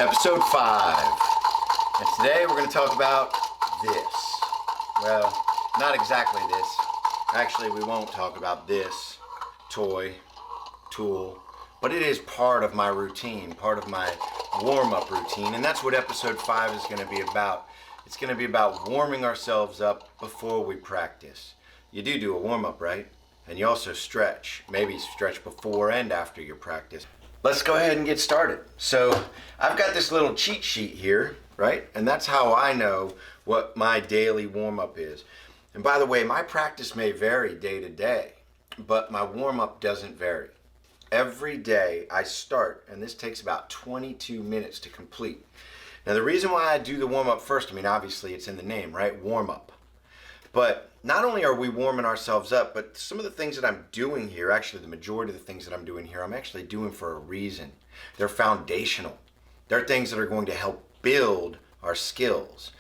Episode 5. And today we're going to talk about this. Well, not exactly this. Actually, we won't talk about this tool, but it is part of my routine, part of my warm-up routine, and that's what episode 5 is going to be about. It's going to be about warming ourselves up before we practice. You do a warm-up, right? And you also stretch, maybe stretch before and after your practice. Let's go ahead and get started. So I've got this little cheat sheet here, right? And that's how I know what my daily warm-up is. And by the way, my practice may vary day to day, but my warm-up doesn't vary. Every day I start, and this takes about 22 minutes to complete. Now the reason why I do the warm-up first, I mean obviously it's in the name, right? Warm-up. But not only are we warming ourselves up, but some of the things that I'm doing here, actually the majority of the things that I'm doing here, I'm actually doing for a reason. They're foundational. They're things that are going to help build our skills.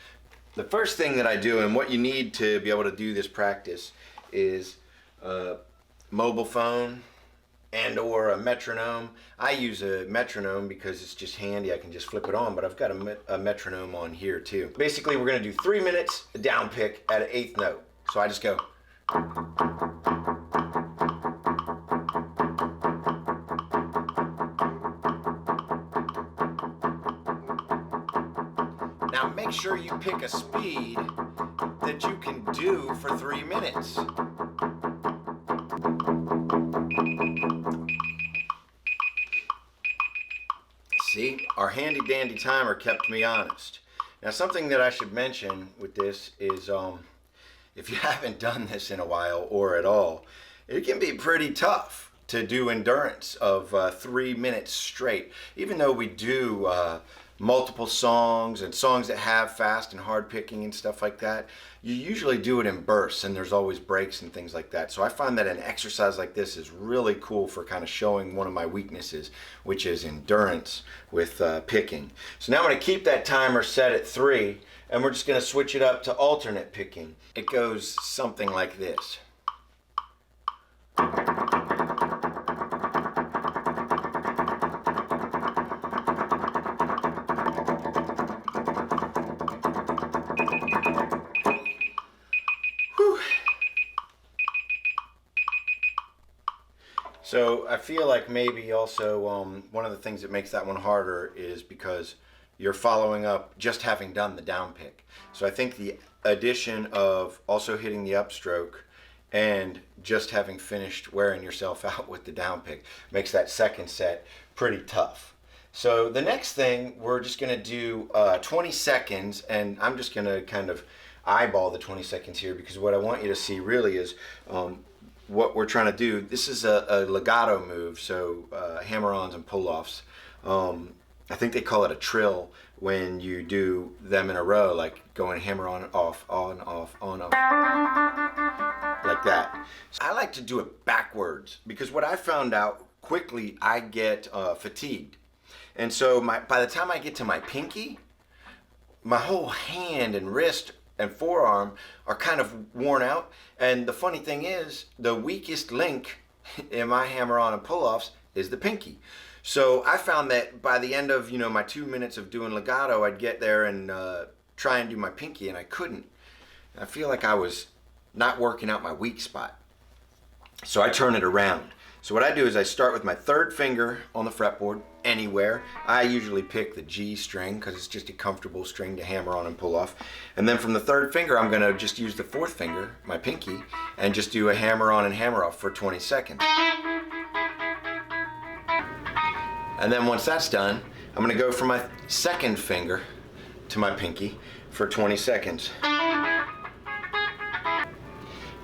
The first thing that I do, and what you need to be able to do this practice, is a mobile phone and or a metronome. I use a metronome because it's just handy. I can just flip it on, but I've got a metronome on here too. Basically, we're going to do 3 minutes, a down pick at an 8th note. So I just go. Now make sure you pick a speed that you can do for 3 minutes. See, our handy dandy timer kept me honest. Now something that I should mention with this is if you haven't done this in a while or at all, it can be pretty tough to do endurance of 3 minutes straight. Even though we do multiple songs and songs that have fast and hard picking and stuff like that, you usually do it in bursts and there's always breaks and things like that. So I find that an exercise like this is really cool for kind of showing one of my weaknesses, which is endurance with picking. So now I'm going to keep that timer set at 3 and we're just going to switch it up to alternate picking. It goes something like this. So I feel like maybe also one of the things that makes that one harder is because you're following up just having done the down pick. So I think the addition of also hitting the upstroke and just having finished wearing yourself out with the down pick makes that second set pretty tough. So the next thing, we're just going to do 20 seconds, and I'm just going to kind of eyeball the 20 seconds here because what I want you to see really is what we're trying to do. This is a legato move, so hammer-ons and pull-offs. I think they call it a trill when you do them in a row, like going hammer on, off, on, off, like that. So I like to do it backwards because what I found out quickly, I get fatigued. And so by the time I get to my pinky, my whole hand and wrist and forearm are kind of worn out. And the funny thing is, the weakest link in my hammer-on and pull-offs is the pinky. So I found that by the end of my 2 minutes of doing legato, I'd get there and try and do my pinky, and I couldn't. I feel like I was not working out my weak spot. So I turn it around. So what I do is I start with my 3rd finger on the fretboard, anywhere. I usually pick the G string because it's just a comfortable string to hammer on and pull off. And then from the 3rd finger, I'm going to just use the 4th finger, my pinky, and just do a hammer on and hammer off for 20 seconds. And then once that's done, I'm going to go from my 2nd finger to my pinky for 20 seconds.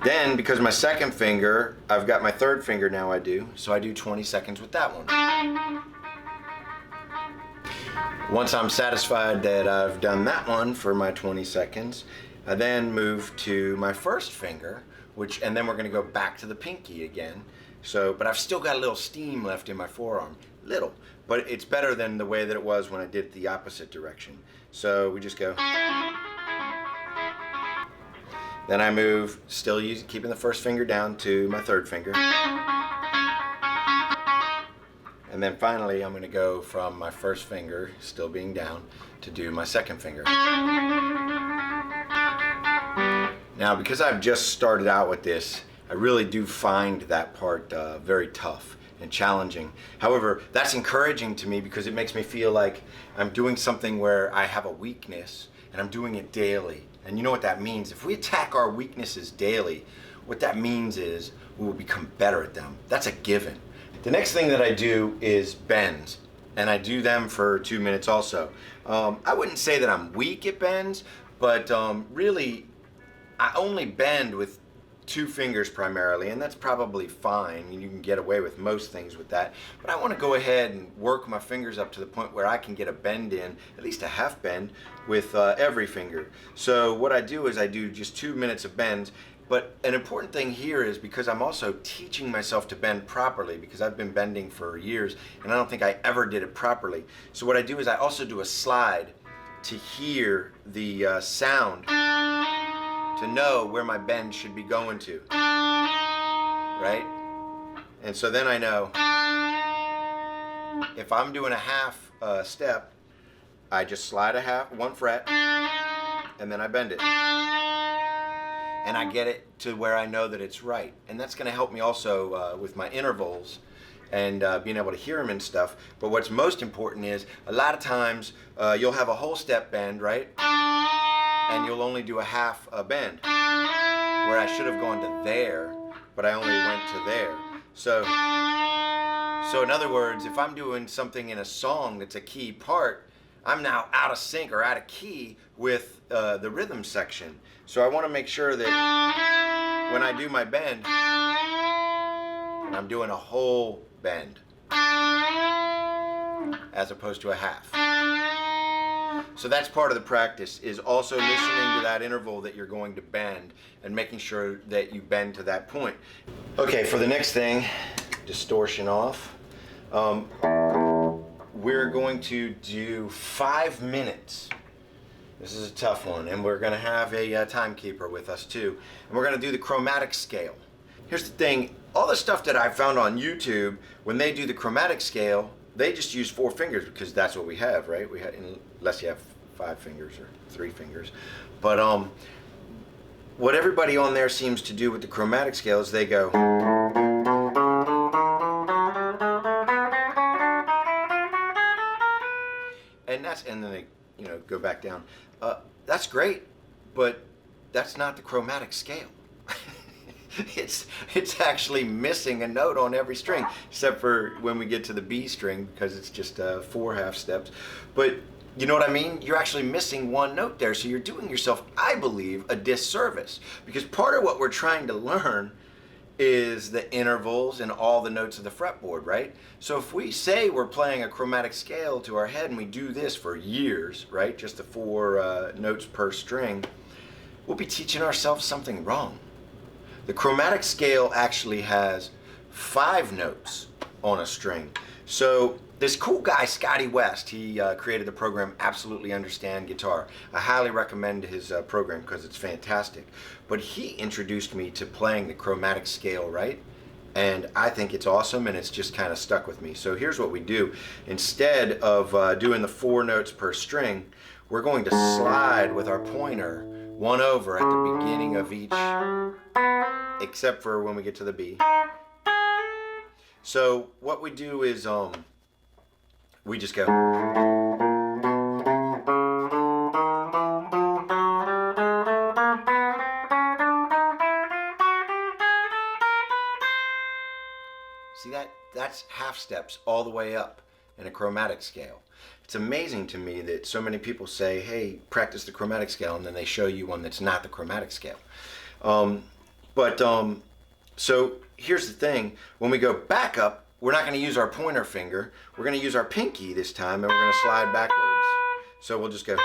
Then, because my 2nd finger, I've got my 3rd finger now so I do 20 seconds with that one. Once I'm satisfied that I've done that one for my 20 seconds, I then move to my 1st finger, and then we're going to go back to the pinky again. But I've still got a little steam left in my forearm. Little, but it's better than the way that it was when I did the opposite direction. So we just go. Then I move, still keeping the 1st finger down, to my 3rd finger. And then finally, I'm going to go from my first finger, still being down, to do my second finger. Now, because I've just started out with this, I really do find that part very tough and challenging. However, that's encouraging to me because it makes me feel like I'm doing something where I have a weakness and I'm doing it daily. And you know what that means? If we attack our weaknesses daily, what that means is we will become better at them. That's a given. The next thing that I do is bends, and I do them for 2 minutes also. I wouldn't say that I'm weak at bends, but really I only bend with 2 fingers primarily, and that's probably fine. You can get away with most things with that. But I want to go ahead and work my fingers up to the point where I can get a bend in, at least a half bend, with every finger. So what I do is I do just 2 minutes of bends. But an important thing here is because I'm also teaching myself to bend properly, because I've been bending for years and I don't think I ever did it properly. So what I do is I also do a slide to hear the sound, to know where my bend should be going to, right? And so then I know if I'm doing a half step, I just slide one fret, and then I bend it. And I get it to where I know that it's right. And that's gonna help me also with my intervals and being able to hear them and stuff. But what's most important is a lot of times you'll have a whole step bend, right? And you'll only do a half bend, where I should have gone to there, but I only went to there. So in other words, if I'm doing something in a song that's a key part, I'm now out of sync or out of key with the rhythm section. So I want to make sure that when I do my bend, I'm doing a whole bend as opposed to a half. So that's part of the practice, is also listening to that interval that you're going to bend and making sure that you bend to that point. Okay, for the next thing, distortion off. We're going to do 5 minutes. This is a tough one, and we're going to have a timekeeper with us too. And we're going to do the chromatic scale. Here's the thing, all the stuff that I found on YouTube, when they do the chromatic scale, they just use 4 fingers because that's what we have, right? Unless you have 5 fingers or 3 fingers. But what everybody on there seems to do with the chromatic scale is they go, and then they, go back down. That's great, but that's not the chromatic scale. It's actually missing a note on every string, except for when we get to the B string, because it's just 4 half steps. But you know what I mean? You're actually missing one note there, so you're doing yourself, I believe, a disservice. Because part of what we're trying to learn is the intervals and all the notes of the fretboard, right? So if we say we're playing a chromatic scale to our head and we do this for years, right, just the 4 notes per string, we'll be teaching ourselves something wrong. The chromatic scale actually has 5 notes on a string. So this cool guy, Scotty West, he created the program Absolutely Understand Guitar. I highly recommend his program because it's fantastic. But he introduced me to playing the chromatic scale, right? And I think it's awesome, and it's just kind of stuck with me. So here's what we do. Instead of doing the 4 notes per string, we're going to slide with our pointer 1 over at the beginning of each, except for when we get to the B. So what we do is we just go. See that's half steps all the way up in a chromatic scale. It's amazing to me that so many people say, hey, practice the chromatic scale, and then they show you one that's not the chromatic scale. So here's the thing, when we go back up, we're not going to use our pointer finger, we're going to use our pinky this time, and we're going to slide backwards. So we'll just go.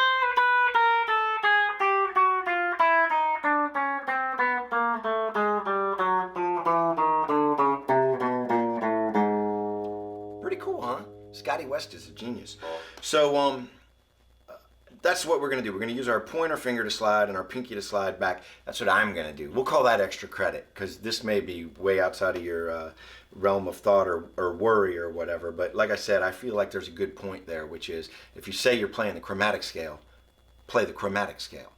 Pretty cool, huh? Scotty West is a genius. So that's what we're going to do. We're going to use our pointer finger to slide and our pinky to slide back. That's what I'm going to do. We'll call that extra credit because this may be way outside of your realm of thought or worry or whatever. But like I said, I feel like there's a good point there, which is if you say you're playing the chromatic scale, play the chromatic scale.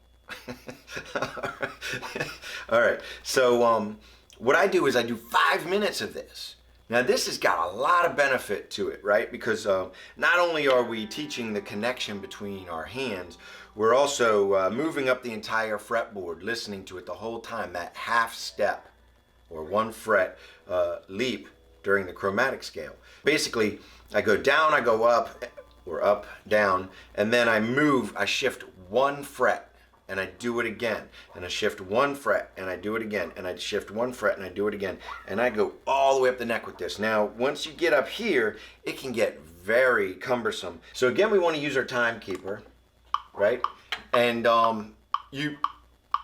All right. So what I do is I do 5 minutes of this. Now this has got a lot of benefit to it, right? Because not only are we teaching the connection between our hands, we're also moving up the entire fretboard, listening to it the whole time, that half step or 1 fret leap during the chromatic scale. Basically, I go down, I go up, or up, down, and then I shift 1 fret. And I do it again, and I shift 1 fret, and I do it again, and I shift 1 fret, and I do it again, and I go all the way up the neck with this. Now, once you get up here, it can get very cumbersome. So again, we want to use our timekeeper, right? And you,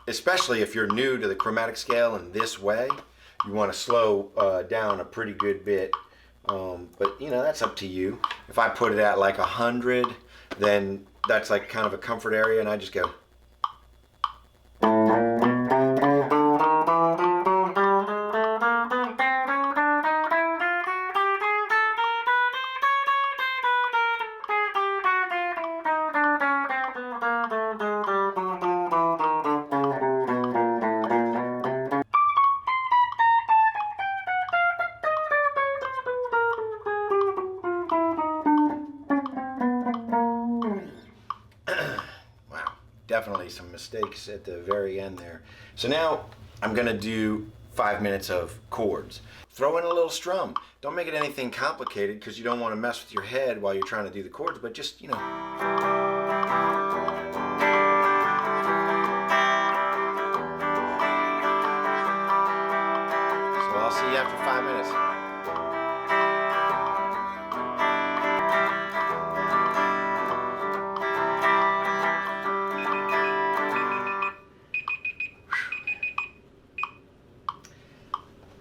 especially if you're new to the chromatic scale in this way, you want to slow down a pretty good bit. But you know, that's up to you. If I put it at like 100, then that's like kind of a comfort area, and I just go. Definitely some mistakes at the very end there. So now I'm gonna do 5 minutes of chords. Throw in a little strum. Don't make it anything complicated because you don't want to mess with your head while you're trying to do the chords, but just, you know. So I'll see you after 5 minutes.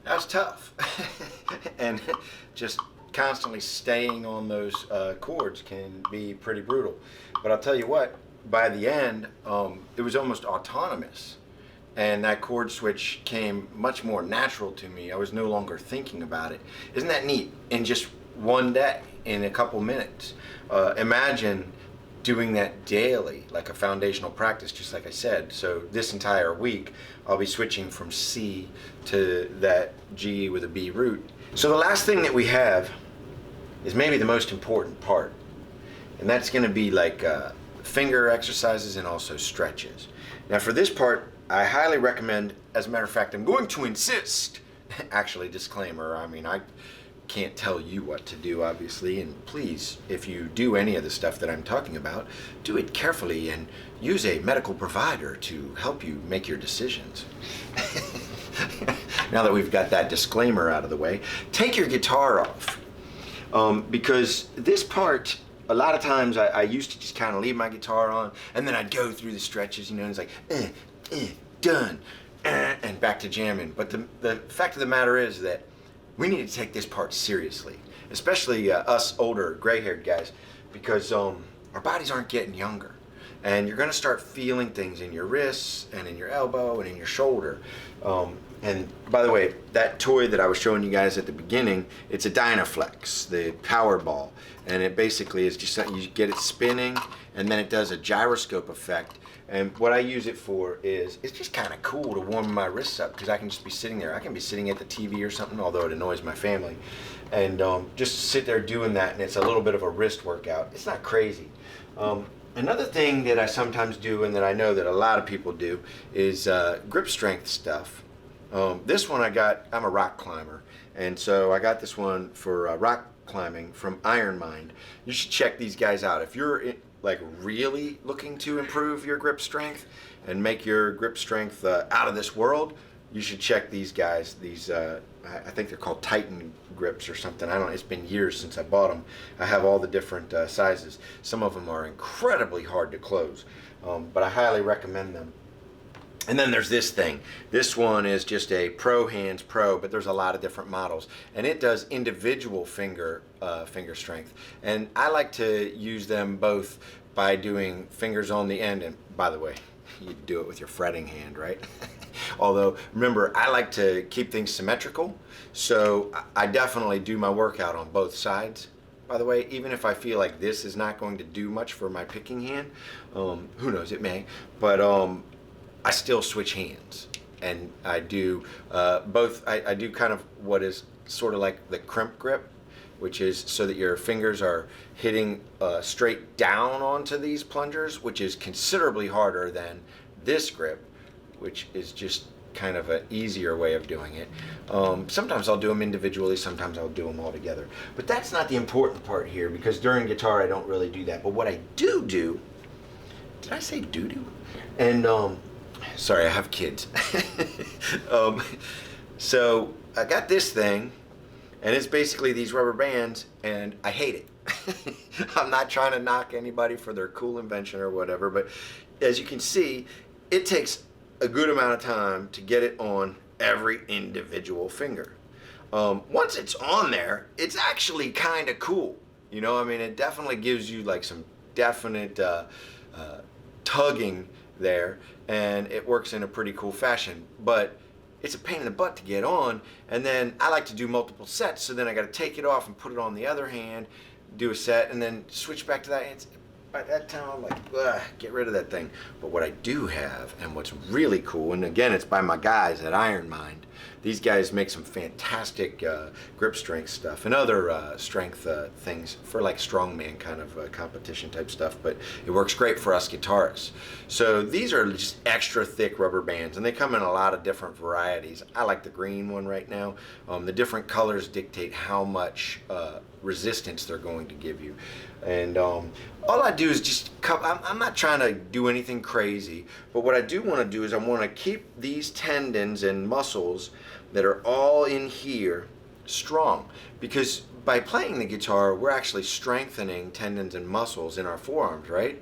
That's tough. And just constantly staying on those chords can be pretty brutal. But I'll tell you what, by the end, it was almost autonomous. And that chord switch came much more natural to me. I was no longer thinking about it. Isn't that neat? In just one day, in a couple minutes. Imagine doing that daily, like a foundational practice, just like I said. So this entire week, I'll be switching from C to that G with a B root. So the last thing that we have is maybe the most important part. And that's gonna be like finger exercises and also stretches. Now for this part, I highly recommend, as a matter of fact, I'm going to insist, actually disclaimer, I mean, I can't tell you what to do, obviously, and please, if you do any of the stuff that I'm talking about, do it carefully and use a medical provider to help you make your decisions. Now that we've got that disclaimer out of the way, take your guitar off, because this part, a lot of times I used to just kind of leave my guitar on, and then I'd go through the stretches, you know, and it's like, done, and back to jamming. But the fact of the matter is that we need to take this part seriously, especially us older, gray-haired guys, because our bodies aren't getting younger. And you're gonna start feeling things in your wrists and in your elbow and in your shoulder. And by the way, that toy that I was showing you guys at the beginning, it's a Dynaflex, the power ball. And it basically is just something, you get it spinning, and then it does a gyroscope effect. And what I use it for is, it's just kind of cool to warm my wrists up, because I can just be sitting there. I can be sitting at the TV or something, although it annoys my family. And just sit there doing that, and it's a little bit of a wrist workout. It's not crazy. Another thing that I sometimes do, and that I know that a lot of people do, is grip strength stuff. This one I'm a rock climber, and so I got this one for rock climbing from Iron Mind. You should check these guys out. If you're like really looking to improve your grip strength and make your grip strength out of this world, you should check these guys. These I think they're called Titan grips or something. I don't know, it's been years since I bought them. I have all the different sizes. Some of them are incredibly hard to close, but I highly recommend them. And then there's this thing. This one is just a Pro Hands Pro, but there's a lot of different models. And it does individual finger strength. And I like to use them both by doing fingers on the end, and by the way, you do it with your fretting hand, right? Although, remember, I like to keep things symmetrical, so I definitely do my workout on both sides. By the way, even if I feel like this is not going to do much for my picking hand, who knows, it may, but I still switch hands. And I do both. I do kind of what is sort of like the crimp grip, which is so that your fingers are hitting straight down onto these plungers, which is considerably harder than this grip, which is just kind of an easier way of doing it. Sometimes I'll do them individually, sometimes I'll do them all together. But that's not the important part here, because during guitar I don't really do that. But what I do, did I say doo-doo? And sorry, I have kids. So I got this thing, and it's basically these rubber bands, and I hate it. I'm not trying to knock anybody for their cool invention or whatever, but as you can see, it takes a good amount of time to get it on every individual finger. Once it's on there, it's actually kind of cool. You know, I mean, it definitely gives you like some definite tugging there, and it works in a pretty cool fashion, but it's a pain in the butt to get on. And then I like to do multiple sets, so then I got to take it off and put it on the other hand, do a set, and then switch back to that. By that time I'm like, ugh, get rid of that thing. But what I do have, and what's really cool, and again, it's by my guys at Iron Mind. These guys make some fantastic grip strength stuff and other strength things for like strongman kind of competition type stuff, but it works great for us guitarists. So these are just extra thick rubber bands, and they come in a lot of different varieties. I like the green one right now. The different colors dictate how much resistance they're going to give you. And all I do is just, I'm not trying to do anything crazy, but what I do want to do is I want to keep these tendons and muscles that are all in here strong, because by playing the guitar we're actually strengthening tendons and muscles in our forearms, right?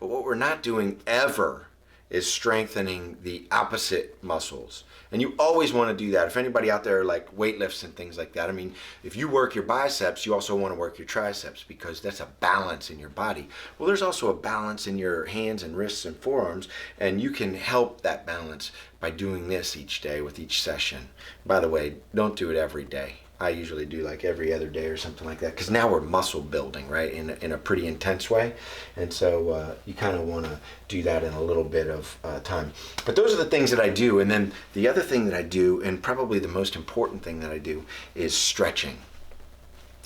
But what we're not doing ever is strengthening the opposite muscles. And you always want to do that. If anybody out there like weightlifts and things like that, I mean, if you work your biceps, you also want to work your triceps, because that's a balance in your body. Well, there's also a balance in your hands and wrists and forearms, and you can help that balance by doing this each day with each session. By the way, don't do it every day. I usually do like every other day or something like that, because now we're muscle building, right, in a pretty intense way. And so you kind of want to do that in a little bit of time. But those are the things that I do. And then the other thing that I do, and probably the most important thing that I do, is stretching.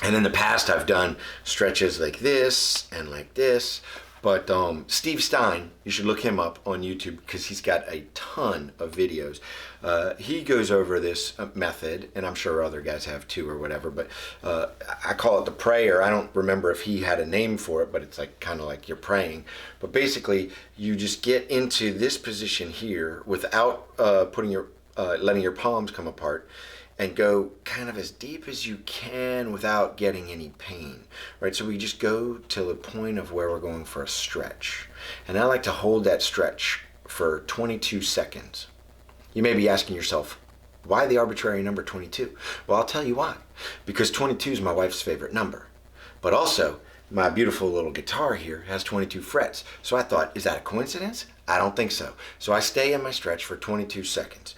And in the past I've done stretches like this and like this. But Steve Stein, you should look him up on YouTube, because he's got a ton of videos. He goes over this method, and I'm sure other guys have too or whatever, but I call it the prayer. I don't remember if he had a name for it, but it's like kind of like you're praying. But basically, you just get into this position here without letting your palms come apart, and go kind of as deep as you can without getting any pain, right? So we just go to the point of where we're going for a stretch. And I like to hold that stretch for 22 seconds. You may be asking yourself, why the arbitrary number 22? Well, I'll tell you why. Because 22 is my wife's favorite number. But also, my beautiful little guitar here has 22 frets. So I thought, is that a coincidence? I don't think so. So I stay in my stretch for 22 seconds.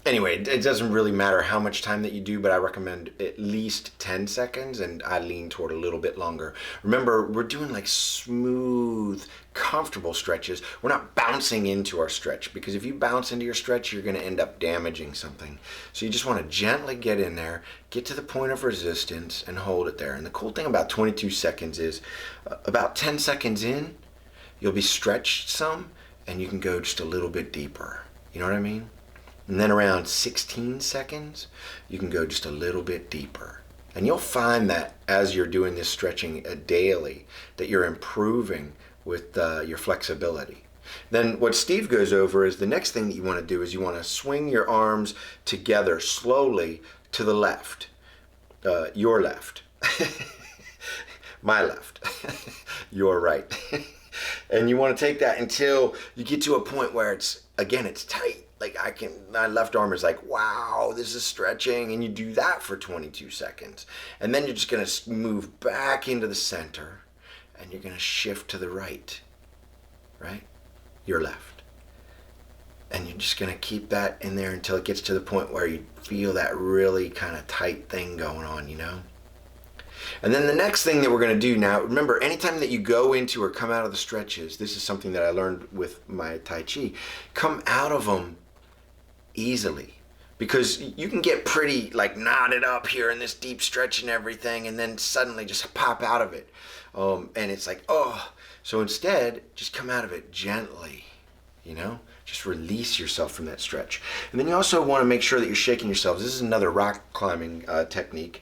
Anyway, it doesn't really matter how much time that you do, but I recommend at least 10 seconds, and I lean toward a little bit longer. Remember, we're doing like smooth, comfortable stretches. We're not bouncing into our stretch, because if you bounce into your stretch, you're going to end up damaging something. So you just want to gently get in there, get to the point of resistance, and hold it there. And the cool thing about 22 seconds is about 10 seconds in, you'll be stretched some, and you can go just a little bit deeper. You know what I mean? And then around 16 seconds, you can go just a little bit deeper. And you'll find that as you're doing this stretching daily, that you're improving with your flexibility. Then what Steve goes over is the next thing that you want to do is you want to swing your arms together slowly to the left. Your left. My left. Your right. And you want to take that until you get to a point where it's tight. Like my left arm is like, wow, this is stretching. And you do that for 22 seconds. And then you're just going to move back into the center. and you're going to shift to the right, right? Your left. And you're just going to keep that in there until it gets to the point where you feel that really kind of tight thing going on, you know? And then the next thing that we're going to do now, remember, anytime that you go into or come out of the stretches, this is something that I learned with my Tai Chi, come out of them easily. Because you can get pretty like knotted up here in this deep stretch and everything, and then suddenly just pop out of it. And it's like, oh. So instead, just come out of it gently, you know? Just release yourself from that stretch. And then you also want to make sure that you're shaking yourselves. This is another rock climbing technique.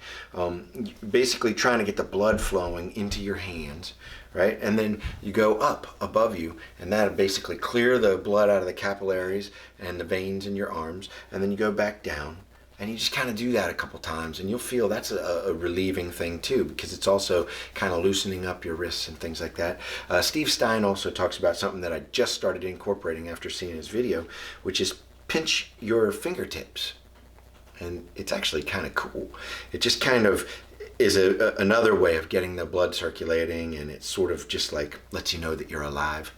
Basically trying to get the blood flowing into your hands, right? And then you go up above you, and that'll basically clear the blood out of the capillaries and the veins in your arms. And then you go back down, and you just kind of do that a couple times, and you'll feel that's a relieving thing too, because it's also kind of loosening up your wrists and things like that. Steve Stein also talks about something that I just started incorporating after seeing his video, which is pinch your fingertips. And it's actually kind of cool. It just kind of is another way of getting the blood circulating, and it sort of just like lets you know that you're alive.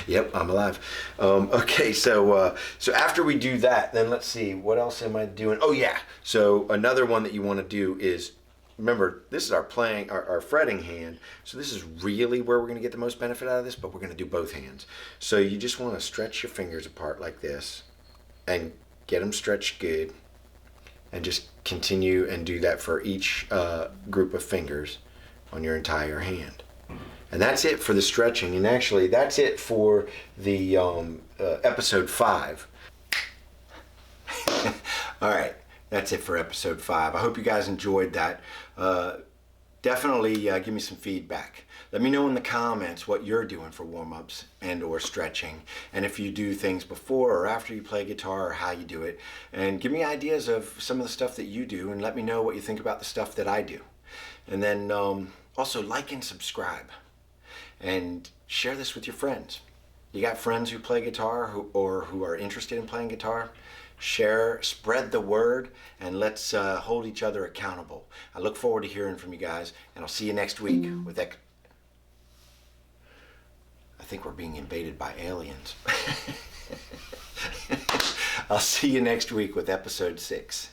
Yep, I'm alive. Okay, so after we do that, then let's see, what else am I doing? Oh yeah, so another one that you want to do is, remember, this is our fretting hand, so this is really where we're going to get the most benefit out of this, but we're going to do both hands. So you just want to stretch your fingers apart like this, and get them stretched good, and just continue and do that for each group of fingers on your entire hand. And that's it for the stretching, and actually that's it for the episode 5. All right, that's it for episode 5. I hope you guys enjoyed that. Definitely give me some feedback. Let me know in the comments what you're doing for warm-ups and or stretching, and if you do things before or after you play guitar, or how you do it. And give me ideas of some of the stuff that you do, and let me know what you think about the stuff that I do. And then also like and subscribe. And share this with your friends. You got friends who play guitar or who are interested in playing guitar? Share, spread the word, and let's hold each other accountable. I look forward to hearing from you guys, and I'll see you next week with I think we're being invaded by aliens. I'll see you next week with episode 6.